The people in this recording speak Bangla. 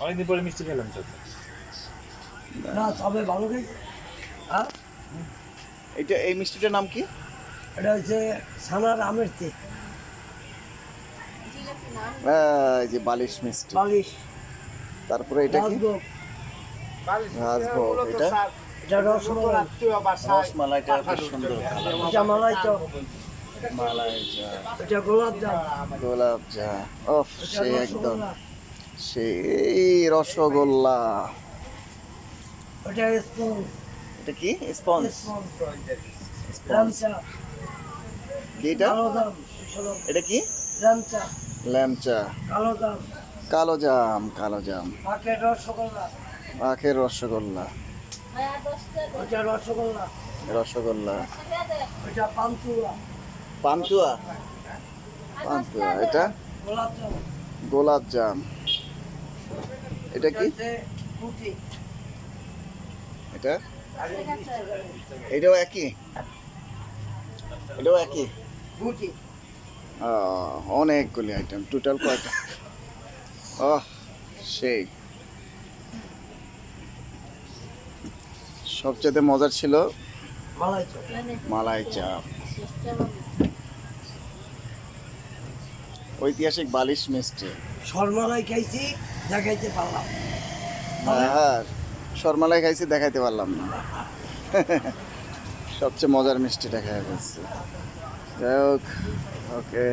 অনেকদিন পরে মিষ্টি খেলাম তো। না তবে ভালো খেয়েছে। হ্যাঁ এটা এই মিষ্টিটার নাম কি? এটা হচ্ছে ছানার আমের চেয়ে এই যে বালিশ মিষ্টি। বালিশ তারপরে এটা কি? রাজভোগ রাজভোগ। এটা এটা রসমালাই রসমালাইটা বেশ সুন্দর কালার। এটা মালাই চপ মালাই চা, এটা গোলাপ জাম গোলাপ চা, ওফ এটা সেই একদম রসগোল্লা সেই রসগোল্লা। এটা স্পঞ্জ এটা কি? স্পঞ্জ। লামচা কি এটা? কালো জাম এটা কি? লামচা ল্যাংচা, কালো জাম কালো জাম, কালো জাম, পাকের রসগোল্লা আখের রসগোল্লা, ওটা রসগোল্লা রসগোল্লা, ওটা পান্তুয়া পান্তুয়া, পান্তুয়া। এটা গোলাপ জাম গোলাপ জাম। এটা কি? ফুটি এটা এটাও একই, এটাও একই। ফুটি অনেকগুলি আইটেম, টোটাল কয়টা? সেই সবচেয়ে মজার ছিল মালাই চপ মালাই চাপ, ঐতিহাসিক বালিশ মিষ্টি। সরমালাই খাইছি দেখাইতে পারলাম আর শর্মালাই খাইছি, দেখাইতে পারলাম না। সবচেয়ে মজার মিষ্টিটা খেয়ে ফেলছি। যাই হোক, ওকে।